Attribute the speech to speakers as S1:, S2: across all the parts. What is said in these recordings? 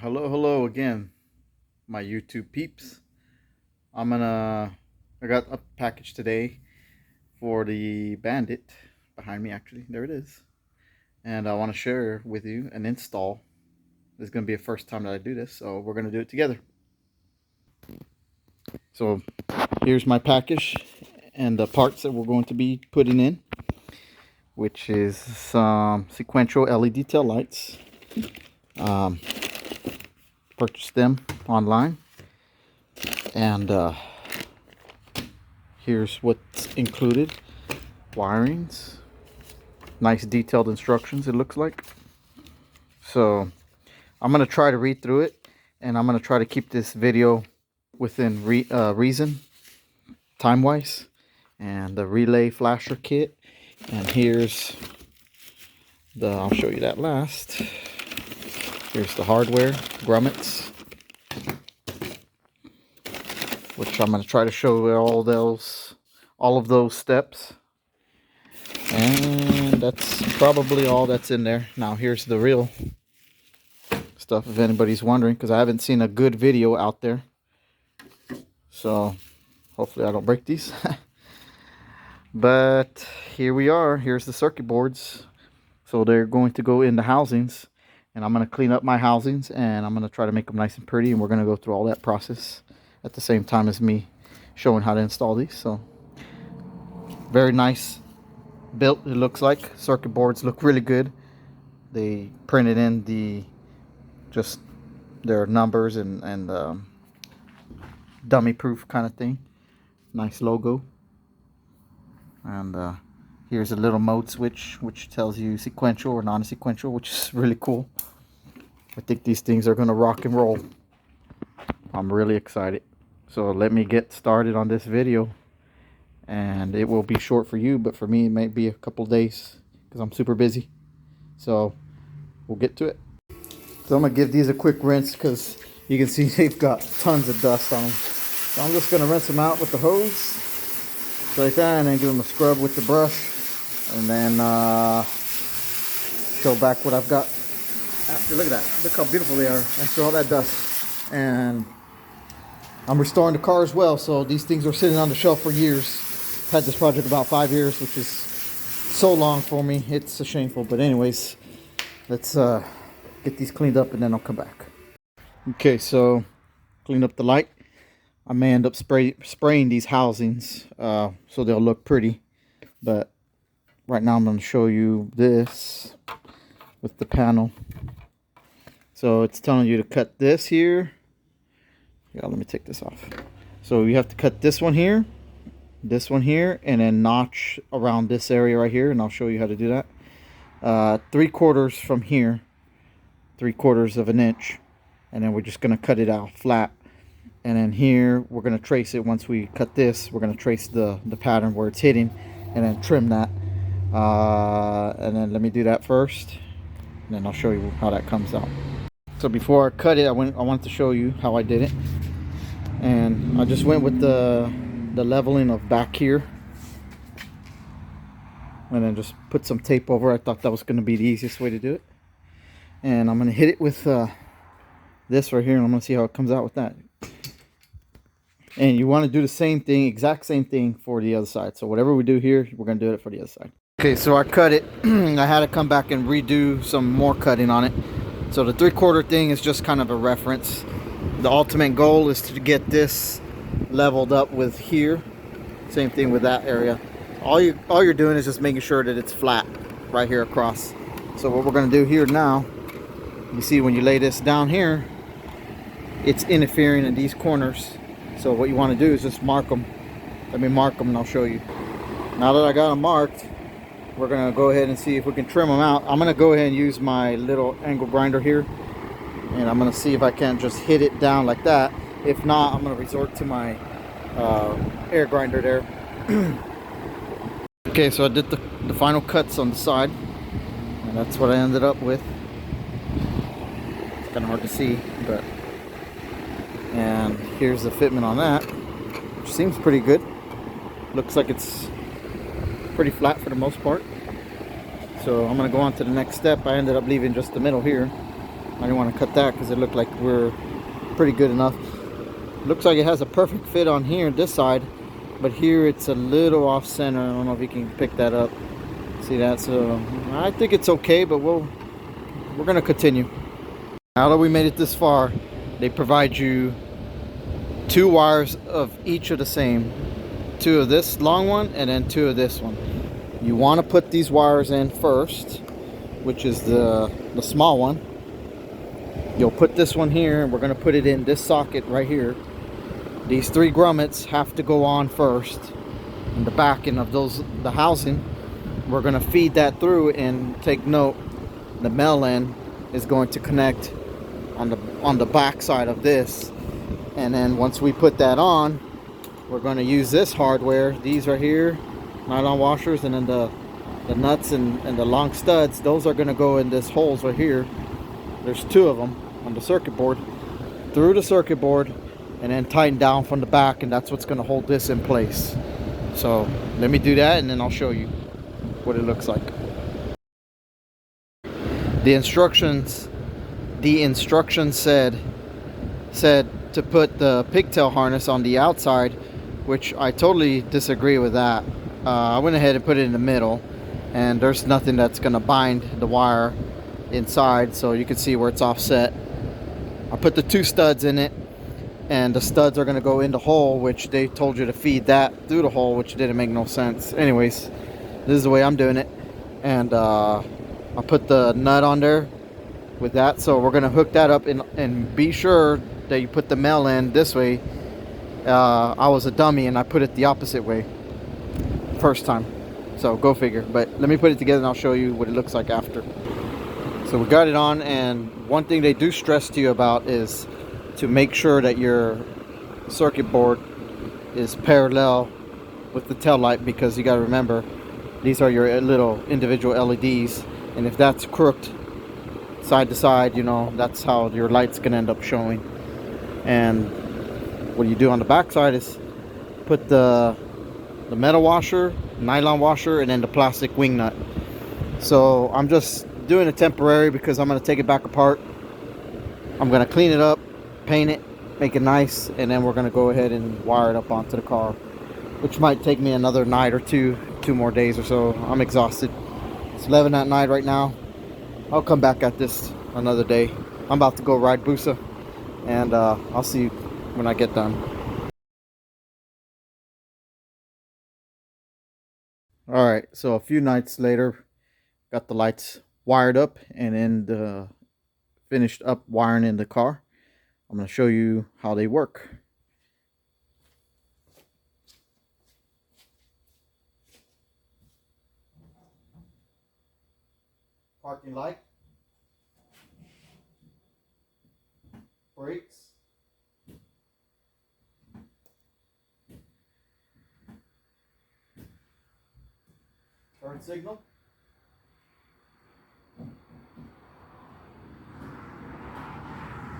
S1: Hello again, my YouTube peeps. I got a package today for the Bandit behind me. Actually, there it is, and I want to share with you an install. This is gonna be a first time that I do this, so we're gonna do it together. So here's my package and the parts that we're going to be putting in, which is some sequential LED tail lights. Purchased them online, and here's what's included: wirings, nice detailed instructions, it looks like. So I'm going to try to read through it, and I'm going to try to keep this video within reason, time wise. And the relay flasher kit, and here's the, I'll show you that last. Here's the hardware grommets, which I'm going to try to show all of those steps. And that's probably all that's in there. Now here's the real stuff, if anybody's wondering, because I haven't seen a good video out there. So hopefully I don't break these. But here we are. Here's the circuit boards. So they're going to go in the housings, and I'm going to clean up my housings, and I'm going to try to make them nice and pretty, and we're going to go through all that process at the same time as me showing how to install these. So very nice built, it looks like. Circuit boards look really good. They printed in just their numbers and dummy proof kind of thing. Nice logo. And here's a little mode switch which tells you sequential or non-sequential, which is really cool. I think these things are gonna rock and roll. I'm really excited. So let me get started on this video, and it will be short for you, but for me it might be a couple days because I'm super busy. So we'll get to it. So I'm gonna give these a quick rinse because you can see they've got tons of dust on them. So I'm just gonna rinse them out with the hose like that, and then give them a scrub with the brush, and then show back what I've got after. Look at that, look how beautiful they are after all that dust. And I'm restoring the car as well, so these things are sitting on the shelf for years. Had this project about 5 years, which is so long for me, it's shameful. But anyways, let's get these cleaned up and then I'll come back. Okay, so clean up the light. I may end up spraying these housings so they'll look pretty, but right now I'm going to show you this with the panel. So it's telling you to cut this here. Yeah, let me take this off. So you have to cut this one here, and then notch around this area right here, and I'll show you how to do that. 3/4 from here, 3/4 of an inch, and then we're just going to cut it out flat. And then here we're going to trace it. Once we cut this, we're going to trace the pattern where it's hitting, and then trim that. And then let me do that first, and then I'll show you how that comes out. So before I cut it, I wanted to show you how I did it. And I just went with the leveling of back here, and then just put some tape over. I thought that was going to be the easiest way to do it. And I'm going to hit it with this right here, and I'm going to see how it comes out with that. And you want to do the same thing, exact same thing for the other side. So whatever we do here, we're going to do it for the other side. Okay, so I cut it. I had to come back and redo some more cutting on it. So the 3/4 thing is just kind of a reference. The ultimate goal is to get this leveled up with here. Same thing with that area. All you're doing is just making sure that it's flat right here across. So what we're going to do here now, you see when you lay this down here, it's interfering in these corners. So what you want to do is just mark them. Let me mark them and I'll show you. Now that I got them marked, we're going to go ahead and see if we can trim them out. I'm going to go ahead and use my little angle grinder here, and I'm going to see if I can just hit it down like that. If not, I'm going to resort to my air grinder there. Okay, so I did the final cuts on the side, and that's what I ended up with. It's kind of hard to see, but... And here's the fitment on that, which seems pretty good. Looks like it's pretty flat for the most part. So I'm going to go on to the next step. I ended up leaving just the middle here. I didn't want to cut that because it looked like we're pretty good enough. Looks like it has a perfect fit on here, this side, but here it's a little off center. I don't know if you can pick that up. See that? So I think it's okay, but we're gonna continue. Now that we made it this far, they provide you 2 wires of each of the same. 2 of this long one and then 2 of this one. You want to put these wires in first, which is the small one. You'll put this one here, and we're going to put it in this socket right here. These 3 grommets have to go on first. In the backing of the housing, we're going to feed that through, and take note, the male end is going to connect on the back side of this. And then once we put that on, we're going to use this hardware. These are here, nylon washers, and then the nuts and the long studs, those are going to go in this holes right here. There's 2 of them on the circuit board, through the circuit board, and then tighten down from the back, and that's what's going to hold this in place. So let me do that, and then I'll show you what it looks like. The instructions said to put the pigtail harness on the outside, which I totally disagree with that. I went ahead and put it in the middle, and there's nothing that's going to bind the wire inside, so you can see where it's offset. I put the 2 studs in it, and the studs are going to go in the hole, which they told you to feed that through the hole, which didn't make no sense. Anyways, this is the way I'm doing it. And I put the nut on there with that, so we're going to hook that up, and be sure that you put the male end this way. I was a dummy and I put it the opposite way first time, so go figure. But let me put it together and I'll show you what it looks like after. So we got it on, and one thing they do stress to you about is to make sure that your circuit board is parallel with the tail light, because you got to remember, these are your little individual LEDs, and if that's crooked side to side, you know, that's how your light's gonna end up showing. And what you do on the back side is put the metal washer, nylon washer, and then the plastic wing nut. So I'm just doing it temporary because I'm going to take it back apart. I'm going to clean it up, paint it, make it nice, and then we're going to go ahead and wire it up onto the car, which might take me another night or 2 more days or so. I'm exhausted. It's 11 at night right now. I'll come back at this another day. I'm about to go ride Busa, and I'll see you when I get done. Alright, so a few nights later, got the lights wired up, and then finished up wiring in the car. I'm going to show you how they work. Parking light, brakes, turn signal,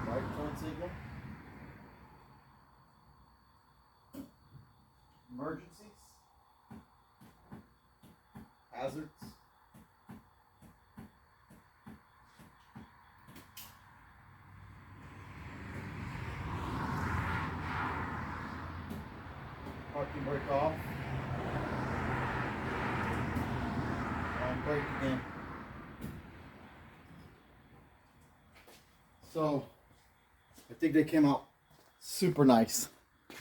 S1: right turn signal, emergencies, hazards, parking brake off, and brake again. So I think they came out super nice.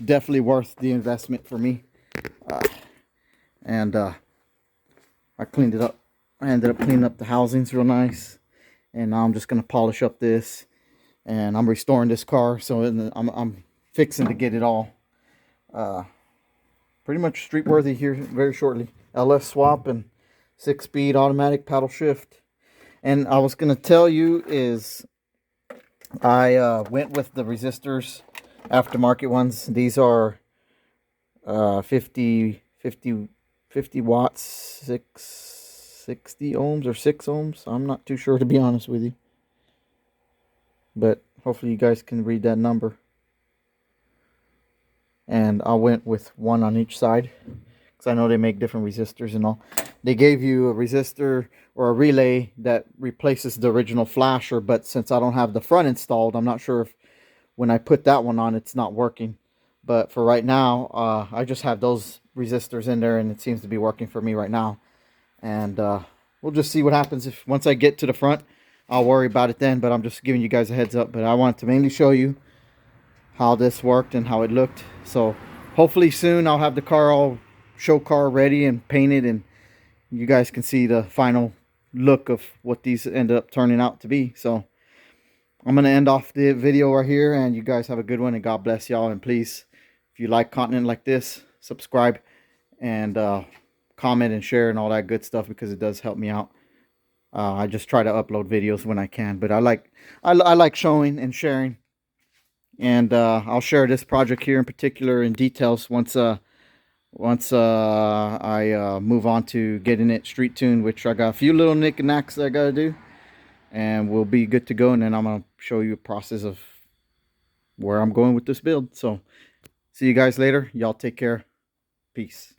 S1: Definitely worth the investment for me. And I cleaned it up. I ended up cleaning up the housings real nice. And now I'm just going to polish up this. And I'm restoring this car. So I'm fixing to get it all pretty much street worthy here very shortly. LS swap and 6-speed automatic paddle shift. And I was going to tell you is I went with the resistors, aftermarket ones. These are 50 watts, 60 ohms or 6 ohms. I'm not too sure, to be honest with you. But hopefully you guys can read that number. And I went with one on each side, because I know they make different resistors and all. they gave you a resistor or a relay that replaces the original flasher, but since I don't have the front installed, I'm not sure if when I put that one on it's not working. But for right now, I just have those resistors in there, and it seems to be working for me right now. And we'll just see what happens. If once I get to the front, I'll worry about it then, but I'm just giving you guys a heads up. But I wanted to mainly show you how this worked and how it looked. So hopefully soon I'll have the car all show car ready and painted, and you guys can see the final look of what these end up turning out to be. So I'm going to end off the video right here, and you guys have a good one, and God bless y'all. And please, if you like content like this, subscribe and comment and share and all that good stuff, because it does help me out. I just try to upload videos when I can, but I like showing and sharing. And I'll share this project here in particular in details once I move on to getting it street tuned, which I got a few little knick and knacks that I gotta do, and we'll be good to go. And then I'm gonna show you a process of where I'm going with this build. So see you guys later. Y'all take care. Peace.